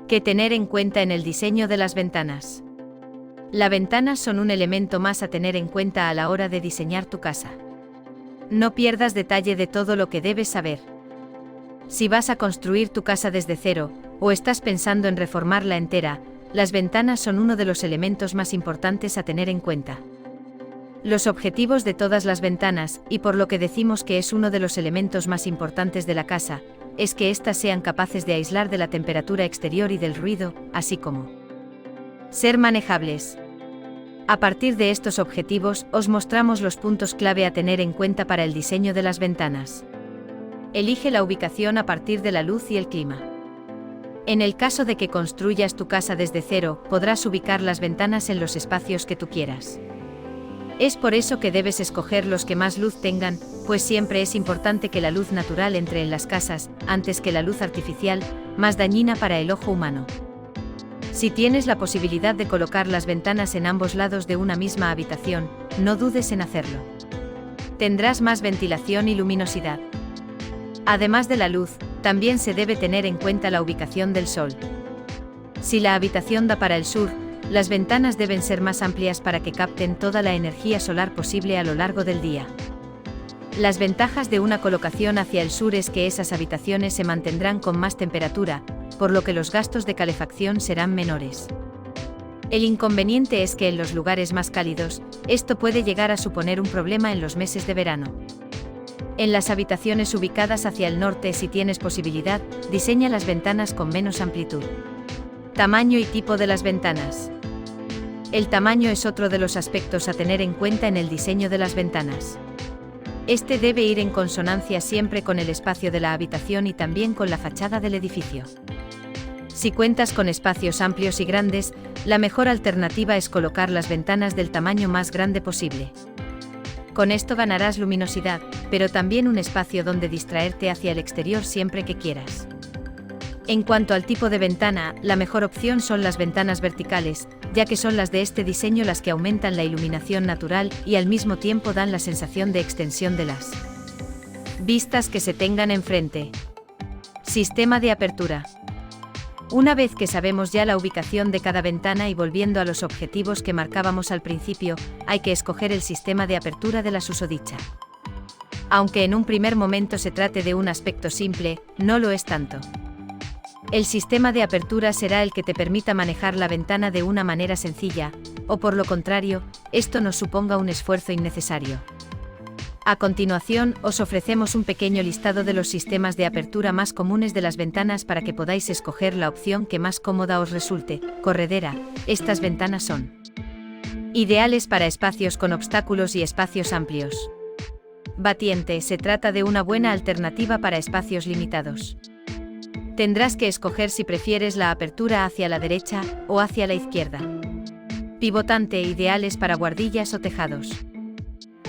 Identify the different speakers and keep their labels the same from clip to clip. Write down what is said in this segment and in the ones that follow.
Speaker 1: ¿Qué tener en cuenta en el diseño de las ventanas? Las ventanas son un elemento más a tener en cuenta a la hora de diseñar tu casa. No pierdas detalle de todo lo que debes saber. Si vas a construir tu casa desde cero, o estás pensando en reformarla entera, las ventanas son uno de los elementos más importantes a tener en cuenta. Los objetivos de todas las ventanas, y por lo que decimos que es uno de los elementos más importantes de la casa, es que éstas sean capaces de aislar de la temperatura exterior y del ruido, así como ser manejables. A partir de estos objetivos, os mostramos los puntos clave a tener en cuenta para el diseño de las ventanas. Elige la ubicación a partir de la luz y el clima. En el caso de que construyas tu casa desde cero, podrás ubicar las ventanas en los espacios que tú quieras. Es por eso que debes escoger los que más luz tengan, pues siempre es importante que la luz natural entre en las casas, antes que la luz artificial, más dañina para el ojo humano. Si tienes la posibilidad de colocar las ventanas en ambos lados de una misma habitación, no dudes en hacerlo. Tendrás más ventilación y luminosidad. Además de la luz, también se debe tener en cuenta la ubicación del sol. Si la habitación da para el sur, las ventanas deben ser más amplias para que capten toda la energía solar posible a lo largo del día. Las ventajas de una colocación hacia el sur es que esas habitaciones se mantendrán con más temperatura, por lo que los gastos de calefacción serán menores. El inconveniente es que en los lugares más cálidos, esto puede llegar a suponer un problema en los meses de verano. En las habitaciones ubicadas hacia el norte, si tienes posibilidad, diseña las ventanas con menos amplitud. Tamaño y tipo de las ventanas. El tamaño es otro de los aspectos a tener en cuenta en el diseño de las ventanas. Este debe ir en consonancia siempre con el espacio de la habitación y también con la fachada del edificio. Si cuentas con espacios amplios y grandes, la mejor alternativa es colocar las ventanas del tamaño más grande posible. Con esto ganarás luminosidad, pero también un espacio donde distraerte hacia el exterior siempre que quieras. En cuanto al tipo de ventana, la mejor opción son las ventanas verticales, ya que son las de este diseño las que aumentan la iluminación natural y al mismo tiempo dan la sensación de extensión de las vistas que se tengan enfrente. Sistema de apertura. Una vez que sabemos ya la ubicación de cada ventana y volviendo a los objetivos que marcábamos al principio, hay que escoger el sistema de apertura de la susodicha. Aunque en un primer momento se trate de un aspecto simple, no lo es tanto. El sistema de apertura será el que te permita manejar la ventana de una manera sencilla, o por lo contrario, esto nos suponga un esfuerzo innecesario. A continuación, os ofrecemos un pequeño listado de los sistemas de apertura más comunes de las ventanas para que podáis escoger la opción que más cómoda os resulte. Corredera. Estas ventanas son ideales para espacios con obstáculos y espacios amplios. Batiente. Se trata de una buena alternativa para espacios limitados. Tendrás que escoger si prefieres la apertura hacia la derecha o hacia la izquierda. Pivotante. Ideales para guardillas o tejados.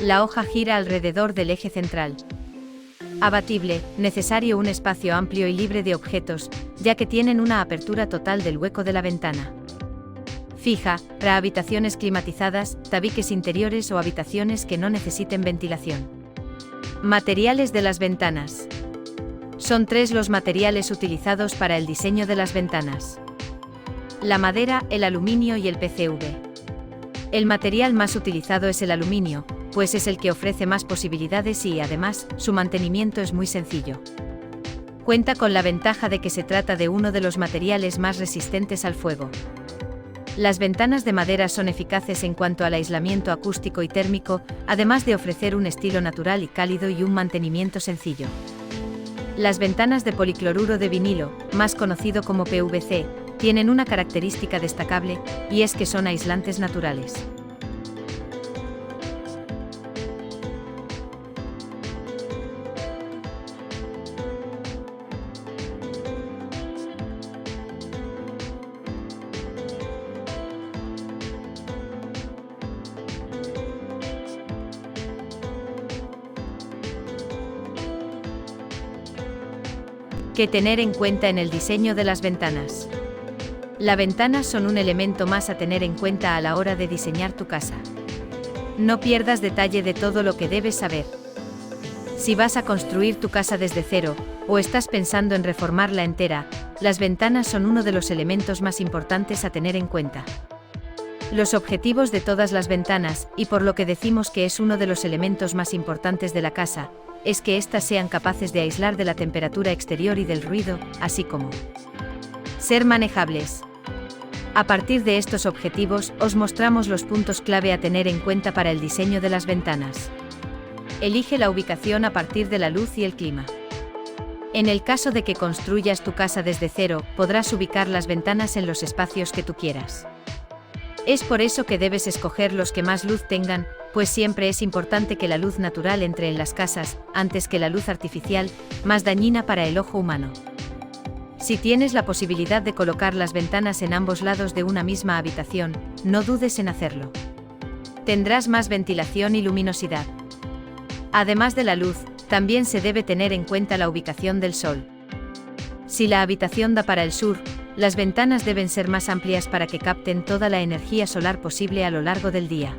Speaker 1: La hoja gira alrededor del eje central. Abatible. Necesario un espacio amplio y libre de objetos, ya que tienen una apertura total del hueco de la ventana. Fija. Para habitaciones climatizadas, tabiques interiores o habitaciones que no necesiten ventilación. Materiales de las ventanas. Son 3 los materiales utilizados para el diseño de las ventanas: la madera, el aluminio y el PCV. El material más utilizado es el aluminio, pues es el que ofrece más posibilidades y, además, su mantenimiento es muy sencillo. Cuenta con la ventaja de que se trata de uno de los materiales más resistentes al fuego. Las ventanas de madera son eficaces en cuanto al aislamiento acústico y térmico, además de ofrecer un estilo natural y cálido y un mantenimiento sencillo. Las ventanas de policloruro de vinilo, más conocido como PVC, tienen una característica destacable, y es que son aislantes naturales. ¿Qué tener en cuenta en el diseño de las ventanas? Las ventanas son un elemento más a tener en cuenta a la hora de diseñar tu casa. No pierdas detalle de todo lo que debes saber. Si vas a construir tu casa desde cero, o estás pensando en reformarla entera, las ventanas son uno de los elementos más importantes a tener en cuenta. Los objetivos de todas las ventanas, y por lo que decimos que es uno de los elementos más importantes de la casa, es que éstas sean capaces de aislar de la temperatura exterior y del ruido, así como ser manejables. A partir de estos objetivos, os mostramos los puntos clave a tener en cuenta para el diseño de las ventanas. Elige la ubicación a partir de la luz y el clima. En el caso de que construyas tu casa desde cero, podrás ubicar las ventanas en los espacios que tú quieras. Es por eso que debes escoger los que más luz tengan, pues siempre es importante que la luz natural entre en las casas, antes que la luz artificial, más dañina para el ojo humano. Si tienes la posibilidad de colocar las ventanas en ambos lados de una misma habitación, no dudes en hacerlo. Tendrás más ventilación y luminosidad. Además de la luz, también se debe tener en cuenta la ubicación del sol. Si la habitación da para el sur, las ventanas deben ser más amplias para que capten toda la energía solar posible a lo largo del día.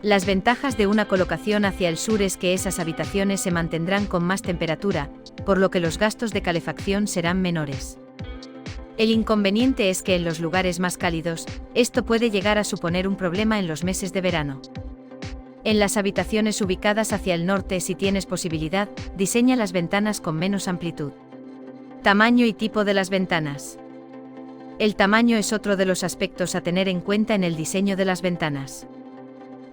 Speaker 1: Las ventajas de una colocación hacia el sur es que esas habitaciones se mantendrán con más temperatura, por lo que los gastos de calefacción serán menores. El inconveniente es que en los lugares más cálidos, esto puede llegar a suponer un problema en los meses de verano. En las habitaciones ubicadas hacia el norte, si tienes posibilidad, diseña las ventanas con menos amplitud. Tamaño y tipo de las ventanas. El tamaño es otro de los aspectos a tener en cuenta en el diseño de las ventanas.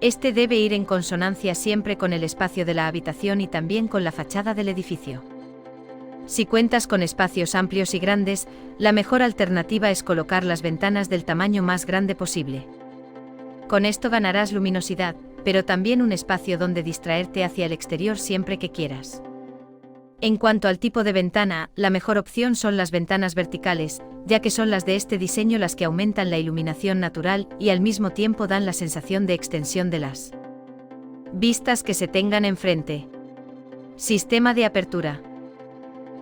Speaker 1: Este debe ir en consonancia siempre con el espacio de la habitación y también con la fachada del edificio. Si cuentas con espacios amplios y grandes, la mejor alternativa es colocar las ventanas del tamaño más grande posible. Con esto ganarás luminosidad, pero también un espacio donde distraerte hacia el exterior siempre que quieras. En cuanto al tipo de ventana, la mejor opción son las ventanas verticales, ya que son las de este diseño las que aumentan la iluminación natural y al mismo tiempo dan la sensación de extensión de las vistas que se tengan enfrente. Sistema de apertura.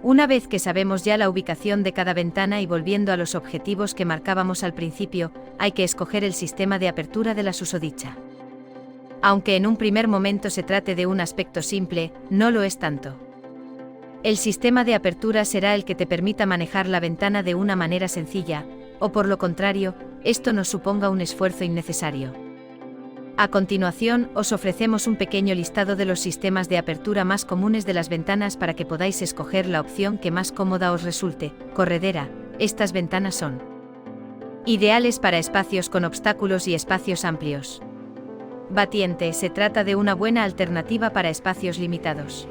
Speaker 1: Una vez que sabemos ya la ubicación de cada ventana y volviendo a los objetivos que marcábamos al principio, hay que escoger el sistema de apertura de la susodicha. Aunque en un primer momento se trate de un aspecto simple, no lo es tanto. El sistema de apertura será el que te permita manejar la ventana de una manera sencilla, o por lo contrario, esto nos suponga un esfuerzo innecesario. A continuación, os ofrecemos un pequeño listado de los sistemas de apertura más comunes de las ventanas para que podáis escoger la opción que más cómoda os resulte. Corredera. Estas ventanas son ideales para espacios con obstáculos y espacios amplios. Batiente. Se trata de una buena alternativa para espacios limitados.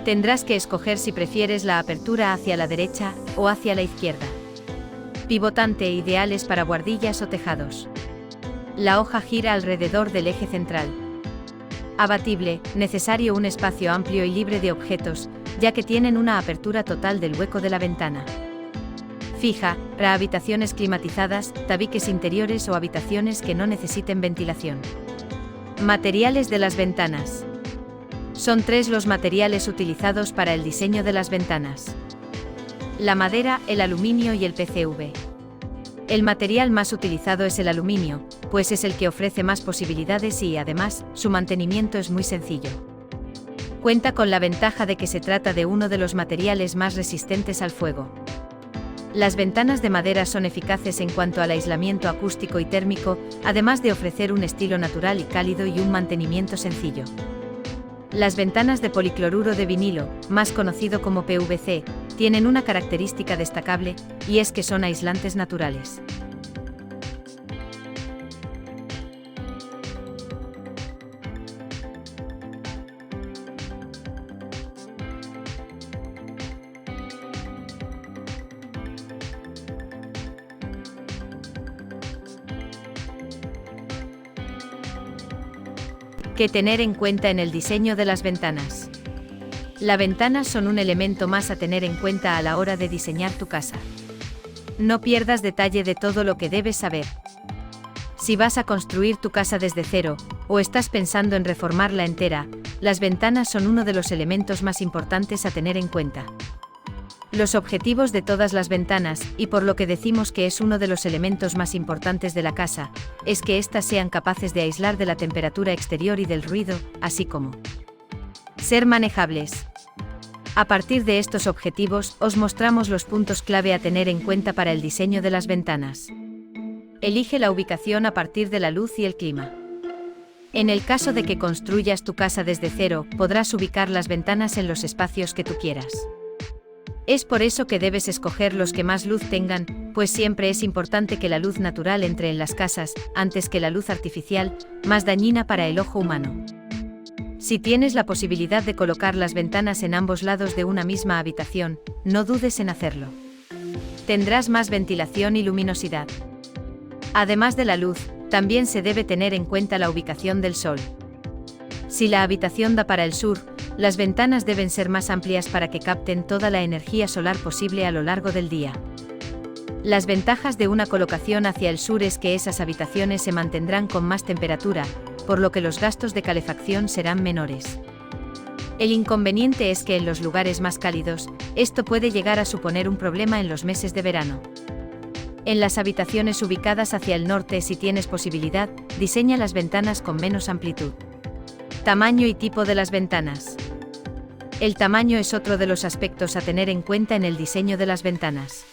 Speaker 1: Tendrás que escoger si prefieres la apertura hacia la derecha o hacia la izquierda. Pivotante. Ideales para buhardillas o tejados. La hoja gira alrededor del eje central. Abatible. Necesario un espacio amplio y libre de objetos, ya que tienen una apertura total del hueco de la ventana. Fija. Para habitaciones climatizadas, tabiques interiores o habitaciones que no necesiten ventilación. Materiales de las ventanas. Son 3 los materiales utilizados para el diseño de las ventanas: la madera, el aluminio y el PVC. El material más utilizado es el aluminio, pues es el que ofrece más posibilidades y, además, su mantenimiento es muy sencillo. Cuenta con la ventaja de que se trata de uno de los materiales más resistentes al fuego. Las ventanas de madera son eficaces en cuanto al aislamiento acústico y térmico, además de ofrecer un estilo natural y cálido y un mantenimiento sencillo. Las ventanas de policloruro de vinilo, más conocido como PVC, tienen una característica destacable, y es que son aislantes naturales. ¿Qué tener en cuenta en el diseño de las ventanas? Las ventanas son un elemento más a tener en cuenta a la hora de diseñar tu casa. No pierdas detalle de todo lo que debes saber. Si vas a construir tu casa desde cero, o estás pensando en reformarla entera, las ventanas son uno de los elementos más importantes a tener en cuenta. Los objetivos de todas las ventanas, y por lo que decimos que es uno de los elementos más importantes de la casa, es que éstas sean capaces de aislar de la temperatura exterior y del ruido, así como Ser manejables. A partir de estos objetivos, os mostramos los puntos clave a tener en cuenta para el diseño de las ventanas. Elige la ubicación a partir de la luz y el clima. En el caso de que construyas tu casa desde cero, podrás ubicar las ventanas en los espacios que tú quieras. Es por eso que debes escoger los que más luz tengan, pues siempre es importante que la luz natural entre en las casas, antes que la luz artificial, más dañina para el ojo humano. Si tienes la posibilidad de colocar las ventanas en ambos lados de una misma habitación, no dudes en hacerlo. Tendrás más ventilación y luminosidad. Además de la luz, también se debe tener en cuenta la ubicación del sol. Si la habitación da para el sur, las ventanas deben ser más amplias para que capten toda la energía solar posible a lo largo del día. Las ventajas de una colocación hacia el sur es que esas habitaciones se mantendrán con más temperatura, por lo que los gastos de calefacción serán menores. El inconveniente es que en los lugares más cálidos, esto puede llegar a suponer un problema en los meses de verano. En las habitaciones ubicadas hacia el norte, si tienes posibilidad, diseña las ventanas con menos amplitud. Tamaño y tipo de las ventanas. El tamaño es otro de los aspectos a tener en cuenta en el diseño de las ventanas.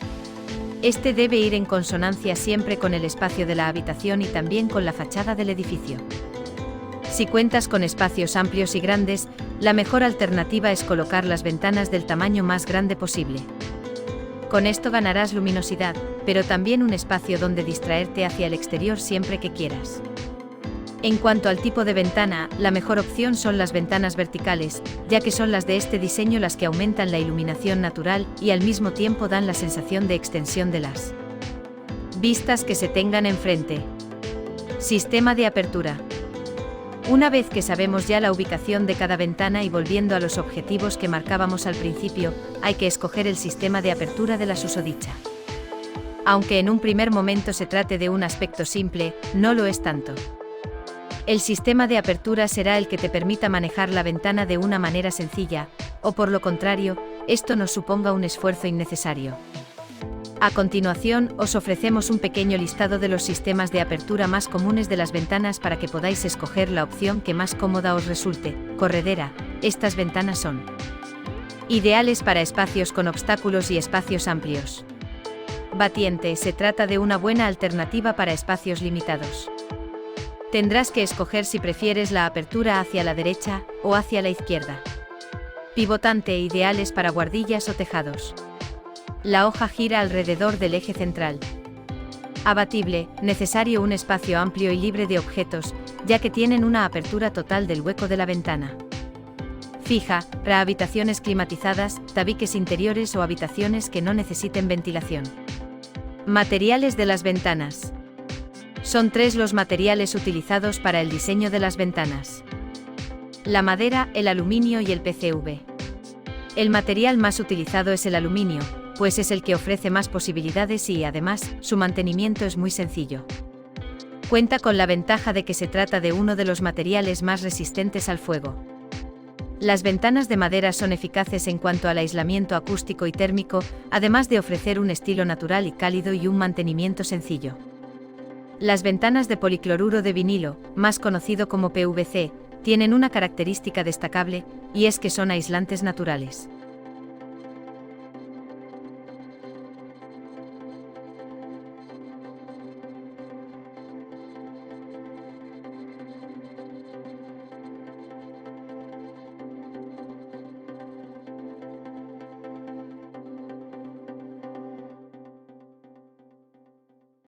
Speaker 1: Este debe ir en consonancia siempre con el espacio de la habitación y también con la fachada del edificio. Si cuentas con espacios amplios y grandes, la mejor alternativa es colocar las ventanas del tamaño más grande posible. Con esto ganarás luminosidad, pero también un espacio donde distraerte hacia el exterior siempre que quieras. En cuanto al tipo de ventana, la mejor opción son las ventanas verticales, ya que son las de este diseño las que aumentan la iluminación natural y al mismo tiempo dan la sensación de extensión de las vistas que se tengan enfrente. Sistema de apertura. Una vez que sabemos ya la ubicación de cada ventana y volviendo a los objetivos que marcábamos al principio, hay que escoger el sistema de apertura de la susodicha. Aunque en un primer momento se trate de un aspecto simple, no lo es tanto. El sistema de apertura será el que te permita manejar la ventana de una manera sencilla, o por lo contrario, esto nos suponga un esfuerzo innecesario. A continuación, os ofrecemos un pequeño listado de los sistemas de apertura más comunes de las ventanas para que podáis escoger la opción que más cómoda os resulte. Corredera. Estas ventanas son ideales para espacios con obstáculos y espacios amplios. Batiente. Se trata de una buena alternativa para espacios limitados. Tendrás que escoger si prefieres la apertura hacia la derecha o hacia la izquierda. Pivotante. Ideales para guardillas o tejados. La hoja gira alrededor del eje central. Abatible. Necesario un espacio amplio y libre de objetos, ya que tienen una apertura total del hueco de la ventana. Fija. Para habitaciones climatizadas, tabiques interiores o habitaciones que no necesiten ventilación. Materiales de las ventanas. Son 3 los materiales utilizados para el diseño de las ventanas: la madera, el aluminio y el PCV. El material más utilizado es el aluminio, pues es el que ofrece más posibilidades y, además, su mantenimiento es muy sencillo. Cuenta con la ventaja de que se trata de uno de los materiales más resistentes al fuego. Las ventanas de madera son eficaces en cuanto al aislamiento acústico y térmico, además de ofrecer un estilo natural y cálido y un mantenimiento sencillo. Las ventanas de policloruro de vinilo, más conocido como PVC, tienen una característica destacable, y es que son aislantes naturales.